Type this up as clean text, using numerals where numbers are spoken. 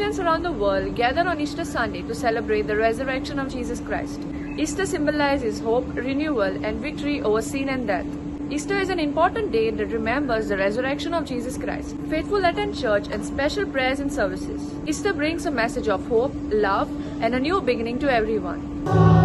Christians around the world gather on Easter Sunday to celebrate the resurrection of Jesus Christ. Easter symbolizes hope, renewal, and victory over sin and death. Easter is an important day that remembers the resurrection of Jesus Christ. Faithful attend church and special prayers and services. Easter brings a message of hope, love, and a new beginning to everyone.